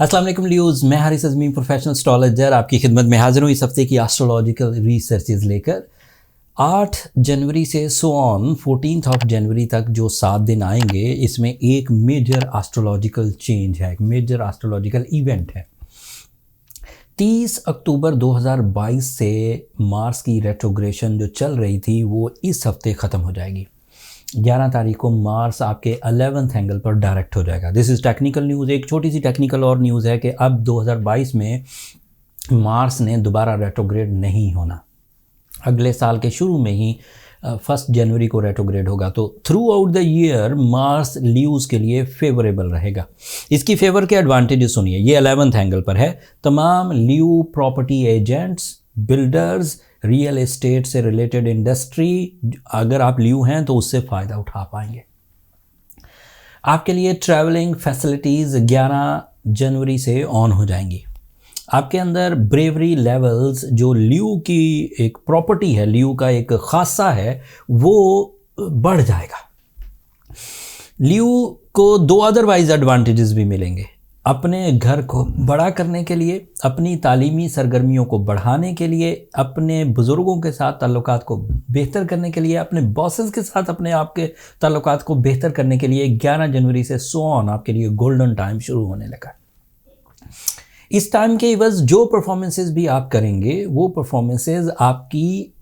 अस्सलाम वालेकुम लियोज़, मैं हारिस अज़मी प्रोफेशनल एस्ट्रोलॉजर आपकी खिदमत में हाजिर हूँ इस हफ्ते की एस्ट्रोलॉजिकल रिसर्चेज लेकर। 8 जनवरी से सो ऑन 14 जनवरी तक जो 7 दिन आएंगे, इसमें एक मेजर एस्ट्रोलॉजिकल चेंज है, एक मेजर एस्ट्रोलॉजिकल इवेंट है। 30 अक्टूबर 2022 से मार्स की रेट्रोग्रेशन जो चल रही थी वो इस हफ्ते ख़त्म हो जाएगी। 11 तारीख को मार्स आपके 11th एंगल पर डायरेक्ट हो जाएगा। This is technical news. एक छोटी सी टेक्निकल और न्यूज़ है कि अब 2022 में मार्स ने दोबारा रेट्रोग्रेड नहीं होना। अगले साल के शुरू में ही 1 जनवरी को रेट्रोग्रेड होगा। तो throughout the year Mars Leos के लिए फेवरेबल रहेगा। इसकी फेवर के एडवांटेजेस सुनिए। ये 11th एंगल पर है। तमाम Leo property agents, builders, real estate से रिलेटेड इंडस्ट्री, अगर आप ल्यू हैं तो उससे फ़ायदा उठा पाएंगे। आपके लिए ट्रैवलिंग फैसिलिटीज़ 11 जनवरी से ऑन हो जाएंगी। आपके अंदर ब्रेवरी लेवल्स, जो ल्यू की एक प्रॉपर्टी है, ल्यू का एक खासा है, वो बढ़ जाएगा। ल्यू को 2 अदरवाइज एडवांटेजेस भी मिलेंगे। अपने घर को बड़ा करने के लिए, अपनी तालीमी सरगर्मियों को बढ़ाने के लिए, अपने बुज़ुर्गों के साथ ताल्लुकात को बेहतर करने के लिए, अपने बॉसेस के साथ अपने आपके ताल्लुकात को बेहतर करने के लिए 11 जनवरी से सो ऑन आपके लिए गोल्डन टाइम शुरू होने लगा। इस टाइम के एवज जो परफॉर्मेंसेस भी आप करेंगे वो परफॉर्मेंसेस आपकी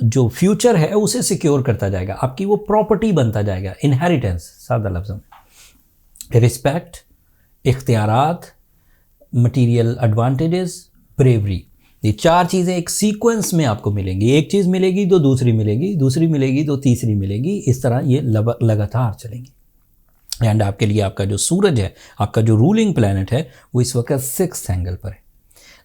जो फ्यूचर है उसे सिक्योर करता जाएगा। आपकी वो प्रॉपर्टी बनता जाएगा, इनहेरिटेंस सादा लफ्ज़ों में। रिस्पेक्ट, इख्तियारात, मटीरियल एडवांटेजेस, ब्रेवरी, ये 4 चीज़ें एक सीक्वेंस में आपको मिलेंगी। एक चीज़ मिलेगी तो दूसरी मिलेगी, दूसरी मिलेगी तो तीसरी मिलेगी, इस तरह ये लगातार चलेंगी। एंड आपके लिए आपका जो सूरज है, आपका जो रूलिंग प्लैनेट है, वो इस वक्त 6th एंगल पर है।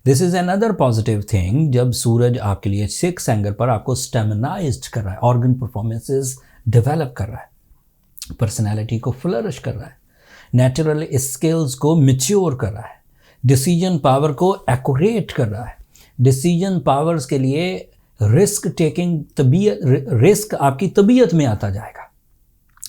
This is another positive thing. जब सूरज आपके लिए 6th एंगल पर आपको स्टेमिनाइज्ड कर रहा है, ऑर्गन परफॉर्मेंसेस डेवलप कर रहा है, पर्सनैलिटी को फ्लरिश कर रहा है, नेचुरल स्किल्स को मैच्योर कर रहा है, डिसीजन पावर को एक्यूरेट कर रहा है। डिसीजन पावर्स के लिए रिस्क टेकिंग रिस्क आपकी तबीयत में आता जाएगा।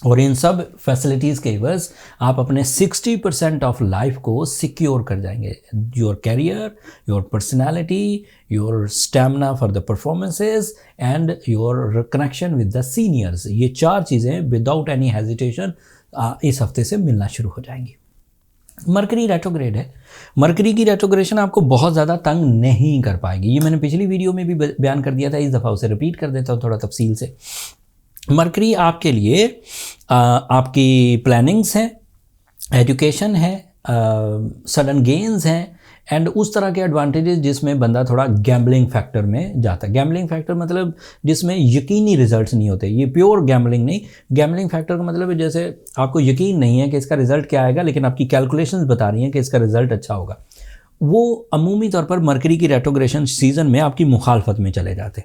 और इन सब फैसिलिटीज़ के एवज आप अपने 60% ऑफ लाइफ को सिक्योर कर जाएंगे। Your career, your personality, your stamina for the performances and your connection with the seniors, ये 4 चीज़ें विदाउट एनी हेजिटेशन इस हफ्ते से मिलना शुरू हो जाएंगी। मरकरी रेट्रोग्रेड है। मरकरी की रेट्रोग्रेशन आपको बहुत ज़्यादा तंग नहीं कर पाएगी। ये मैंने पिछली वीडियो में भी बयान कर दिया था, इस दफ़ा उसे रिपीट कर देता हूँ थोड़ा तफसील से। मरकरी आपके लिए आपकी प्लानिंग्स हैं, एजुकेशन है, सडन गेन्स हैं एंड उस तरह के एडवांटेजेस जिसमें बंदा थोड़ा गैम्बलिंग फैक्टर में जाता है। गैम्बलिंग फैक्टर मतलब जिसमें यकीनी रिजल्ट्स नहीं होते। ये प्योर गैम्बलिंग नहीं। गैम्बलिंग फैक्टर का मतलब है जैसे आपको यकीन नहीं है कि इसका रिज़ल्ट क्या आएगा, लेकिन आपकी कैलकुलेशंस बता रही हैं कि इसका रिज़ल्ट अच्छा होगा। वो अमूमी तौर पर मरकरी की रेट्रोग्रेशन सीज़न में आपकी मुखालफत में चले जाते।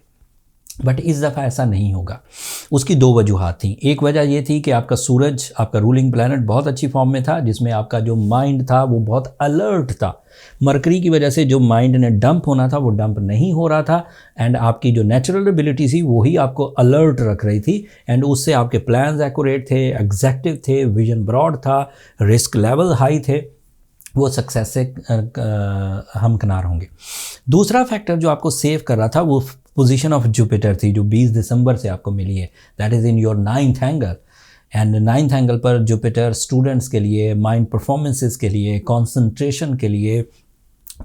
बट इस दफ़ा ऐसा नहीं होगा। उसकी 2 वजूहात थी। एक वजह ये थी कि आपका सूरज, आपका रूलिंग प्लैनेट बहुत अच्छी फॉर्म में था, जिसमें आपका जो माइंड था वो बहुत अलर्ट था। मरकरी की वजह से जो माइंड ने डंप होना था वो डंप नहीं हो रहा था एंड आपकी जो नेचुरल एबिलिटी थी वही आपको अलर्ट रख रही थी एंड उससे आपके प्लान्स एक्यूरेट थे, एग्जैक्टिव थे, विजन ब्रॉड था, रिस्क लेवल हाई थे, वो सक्सेस से हमकिनार होंगे। दूसरा फैक्टर जो आपको सेव कर रहा था वो पोजीशन ऑफ जुपिटर थी, जो 20 दिसंबर से आपको मिली है। That is in your 9th angle and 9th angle पर जुपिटर स्टूडेंट्स के लिए, माइंड परफॉर्मेंसेस के लिए, कंसंट्रेशन के लिए,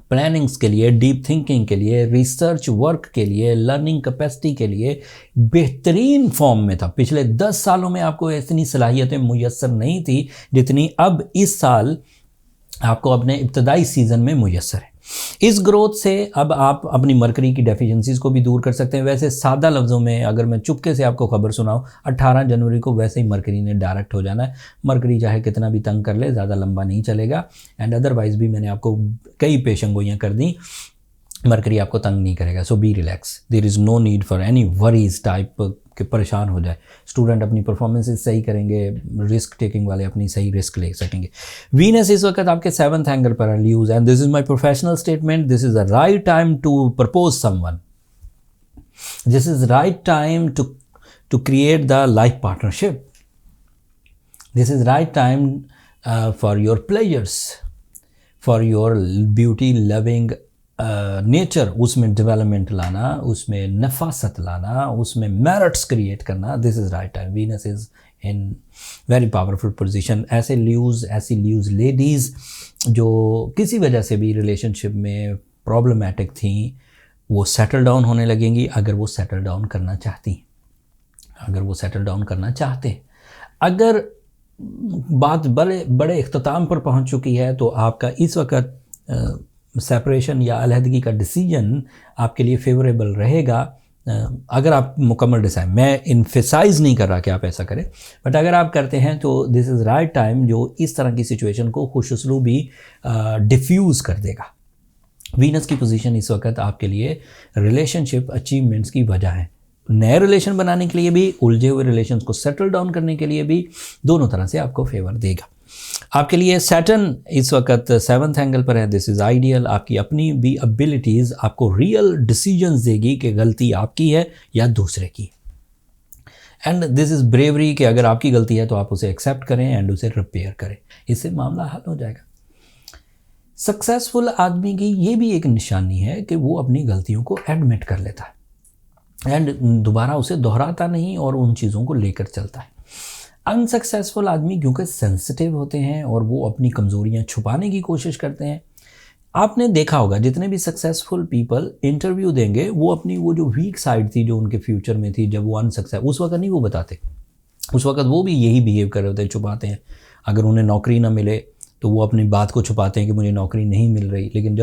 प्लानिंग्स के लिए, डीप थिंकिंग के लिए, रिसर्च वर्क के लिए, लर्निंग कैपेसिटी के लिए बेहतरीन फॉर्म में था। पिछले 10 सालों में आपको इतनी सलाहियतें मुयस्सर नहीं थी जितनी अब इस साल आपको अपने इब्तदाई सीज़न में मुयस्सर है। इस ग्रोथ से अब आप अपनी मरकरी की डेफिशिएंसीज़ को भी दूर कर सकते हैं। वैसे सादा लफ्ज़ों में अगर मैं चुपके से आपको खबर सुनाऊं, 18 जनवरी को वैसे ही मरकरी ने डायरेक्ट हो जाना है। मरकरी चाहे कितना भी तंग कर ले, ज़्यादा लंबा नहीं चलेगा एंड अदरवाइज़ भी मैंने आपको कई पेशंगोइयाँ कर दी, मरकरी आपको तंग नहीं करेगा। So be relax, there is no need for any worries type कि परेशान हो जाए। स्टूडेंट अपनी परफॉर्मेंसेस सही करेंगे, रिस्क टेकिंग वाले अपनी सही रिस्क ले सकेंगे। वीनस इस वक्त आपके 7th एंगल पर है ल्यूज and this is my professional statement, this is the right time to propose someone, this is right time to create the life partnership, this is right time for your pleasures, for your beauty loving nature, उसमें development लाना, उसमें नफासत लाना, उसमें merits create करना, this is right time. Venus is in very powerful position. ऐसी ल्यूज़ ladies जो किसी वजह से भी रिलेशनशिप में प्रॉब्लमेटिक थी, वो सेटल डाउन होने लगेंगी अगर वो सेटल डाउन करना चाहती, अगर वो सेटल डाउन करना चाहते। अगर बात बड़े इख्तिताम पर पहुंच चुकी है तो आपका इस वक्त सेपरेशन या अलहदगी का डिसीजन आपके लिए फेवरेबल रहेगा अगर आप मुकम्मल डिसाइड। मैं इन्फेसाइज नहीं कर रहा कि आप ऐसा करें, बट अगर आप करते हैं तो दिस इज़ राइट टाइम जो इस तरह की सिचुएशन को खुशउस्लूबी डिफ्यूज़ कर देगा। वीनस की पोजीशन इस वक्त आपके लिए रिलेशनशिप अचीवमेंट्स की वजह है, नए रिलेशन बनाने के लिए भी, उलझे हुए रिलेशंस को सेटल डाउन करने के लिए भी, दोनों तरह से आपको फेवर देगा। आपके लिए सैटर्न इस वक्त 7th एंगल पर है, दिस इज़ आइडियल। आपकी अपनी भी एबिलिटीज़ आपको रियल डिसीजंस देगी कि गलती आपकी है या दूसरे की, एंड दिस इज़ ब्रेवरी कि अगर आपकी गलती है तो आप उसे एक्सेप्ट करें एंड उसे रिपेयर करें, इससे मामला हल हो जाएगा। सक्सेसफुल आदमी की ये भी एक निशानी है कि वो अपनी गलतियों को एडमिट कर लेता है एंड दोबारा उसे दोहराता नहीं और उन चीज़ों को लेकर चलता है। अनसक्सेसफुल आदमी क्योंकि सेंसिटिव होते हैं और वो अपनी कमज़ोरियाँ छुपाने की कोशिश करते हैं। आपने देखा होगा जितने भी सक्सेसफुल पीपल इंटरव्यू देंगे वो अपनी वो जो वीक साइड थी जो उनके फ्यूचर में थी, जब वो अनसक्सेस, उस वक्त नहीं वो बताते, उस वक्त वो भी यही बिहेव कर रहे होते हैं, छुपाते हैं। अगर उन्हें नौकरी ना मिले तो वो अपनी बात को छुपाते हैं कि मुझे नौकरी नहीं मिल रही, लेकिन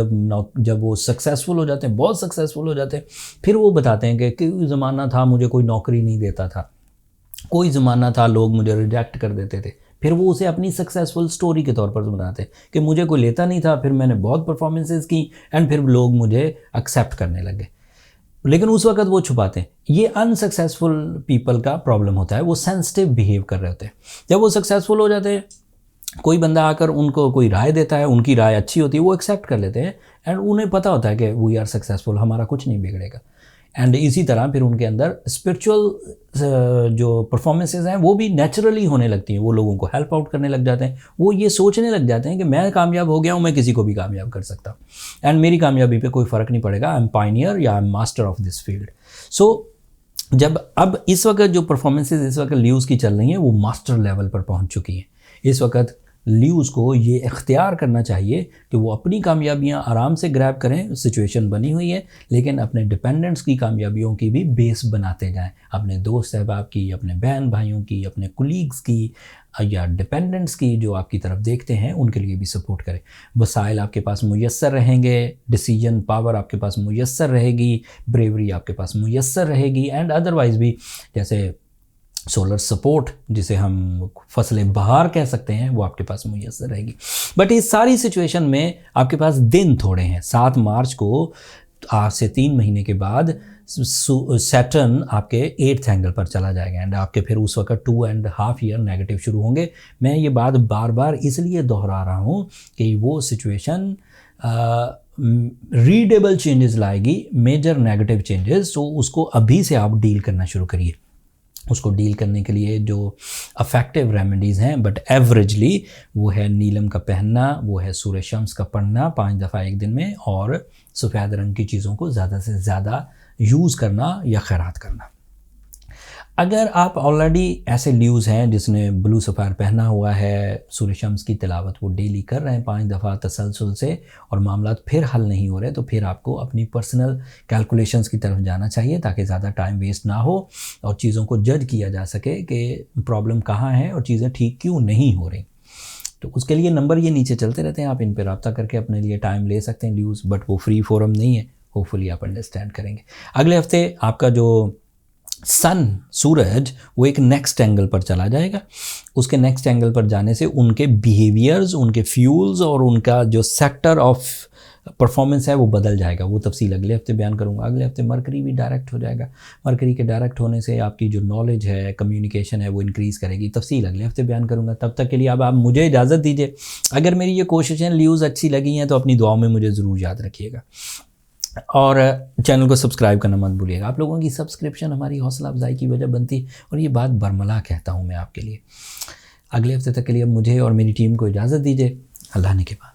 जब वो सक्सेसफुल हो जाते हैं, बहुत सक्सेसफुल हो जाते हैं, फिर वो बताते हैं कि कोई ज़माना था मुझे कोई नौकरी नहीं देता था, कोई ज़माना था लोग मुझे रिजेक्ट कर देते थे। फिर वो उसे अपनी सक्सेसफुल स्टोरी के तौर पर बनाते हैं कि मुझे कोई लेता नहीं था, फिर मैंने बहुत परफॉर्मेंसेस की एंड फिर लोग मुझे एक्सेप्ट करने लगे, लेकिन उस वक्त वो छुपाते हैं। ये अनसक्सेसफुल पीपल का प्रॉब्लम होता है, वो सेंसिटिव बिहेव कर रहे होते हैं। जब वो सक्सेसफुल हो जाते हैं, कोई बंदा आकर उनको कोई राय देता है, उनकी राय अच्छी होती है, वो एक्सेप्ट कर लेते हैं एंड उन्हें पता होता है कि वी आर सक्सेसफुल, हमारा कुछ नहीं बिगड़ेगा। एंड इसी तरह फिर उनके अंदर स्पिरिचुअल जो परफॉर्मेंसेज हैं वो भी नेचुरली होने लगती हैं, वो लोगों को हेल्प आउट करने लग जाते हैं, वो ये सोचने लग जाते हैं कि मैं कामयाब हो गया हूँ, मैं किसी को भी कामयाब कर सकता हूँ एंड मेरी कामयाबी पे कोई फ़र्क नहीं पड़ेगा, आई एम पायनियर या I am master of this field. So जब अब इस वक्त जो परफॉर्मेंसेज इस वक्त ल्यूज़ की चल रही हैं वो मास्टर लेवल पर पहुँच चुकी हैं। इस वक्त ल्यूज़ को ये इख्तियार करना चाहिए कि वो अपनी कामयाबियां आराम से ग्रैब करें, सिचुएशन बनी हुई है, लेकिन अपने डिपेंडेंट्स की कामयाबियों की भी बेस बनाते जाएं, अपने दोस्त अहबाब की, अपने बहन भाइयों की, अपने कुलीग्स की या डिपेंडेंट्स की जो आपकी तरफ देखते हैं उनके लिए भी सपोर्ट करें। वसाइल आपके पास मुयस्सर रहेंगे, डिसीजन पावर आपके पास मुयस्सर रहेगी, ब्रेवरी आपके पास मुयस्सर रहेगी एंड अदरवाइज़ भी जैसे सोलर सपोर्ट जिसे हम फसलें बहार कह सकते हैं वो आपके पास मुयस्सर रहेगी। बट इस सारी सिचुएशन में आपके पास दिन थोड़े हैं। 7 मार्च को आज से 3 महीने के बाद सैटर्न आपके 8th एंगल पर चला जाएगा एंड आपके फिर उस वक्त 2.5 ईयर नेगेटिव शुरू होंगे। मैं ये बात बार बार इसलिए दोहरा रहा हूँ कि वो सिचुएशन रीडेबल चेंजेस लाएगी, मेजर नेगेटिव चेंजेस, तो उसको अभी से आप डील करना शुरू करिए। उसको डील करने के लिए जो अफेक्टिव रेमेडीज़ हैं बट एवरेजली वो है नीलम का पहनना, वो है सूरज शम्स का पढ़ना 5 दफ़ा एक दिन में, और सफ़ेद रंग की चीज़ों को ज़्यादा से ज़्यादा यूज़ करना या खैरात करना। अगर आप ऑलरेडी ऐसे ल्यूज़ हैं जिसने ब्लू सफ़ायर पहना हुआ है, सूरज शम्स की तिलावत वो डेली कर रहे हैं 5 दफ़ा तसलसल से और मामला फिर हल नहीं हो रहे, तो फिर आपको अपनी पर्सनल कैलकुलेशंस की तरफ जाना चाहिए ताकि ज़्यादा टाइम वेस्ट ना हो और चीज़ों को जज किया जा सके कि प्रॉब्लम कहाँ है और चीज़ें ठीक क्यों नहीं हो रही। तो उसके लिए नंबर ये नीचे चलते रहते हैं, आप इन पर रब्ता करके अपने लिए टाइम ले सकते हैं ल्यूज़, बट वो फ्री फोरम नहीं है, होपफुली आप अंडरस्टैंड करेंगे। अगले हफ्ते आपका जो सन सूरज वो एक नेक्स्ट एंगल पर चला जाएगा। उसके नेक्स्ट एंगल पर जाने से उनके बिहेवियर्स, उनके फ्यूल्स और उनका जो सेक्टर ऑफ परफॉर्मेंस है वो बदल जाएगा। वो तफसील अगले हफ्ते बयान करूंगा। अगले हफ्ते मरकरी भी डायरेक्ट हो जाएगा। मरकरी के डायरेक्ट होने से आपकी जो नॉलेज है, कम्युनिकेशन है, वो इंक्रीज़ करेगी। तफसील अगले हफ्ते बयान करूंगा। तब तक के लिए अब आप मुझे इजाज़त दीजिए। अगर मेरी ये कोशिशें ल्यूज़ अच्छी लगी हैं तो अपनी दुआओं में मुझे ज़रूर याद रखिएगा और चैनल को सब्सक्राइब करना मत भूलिएगा। आप लोगों की सब्सक्रिप्शन हमारी हौसला अफजाई की वजह बनती है और ये बात बरमला कहता हूँ मैं आपके लिए। अगले हफ्ते तक के लिए मुझे और मेरी टीम को इजाज़त दीजिए। अल्लाह ने के बाद।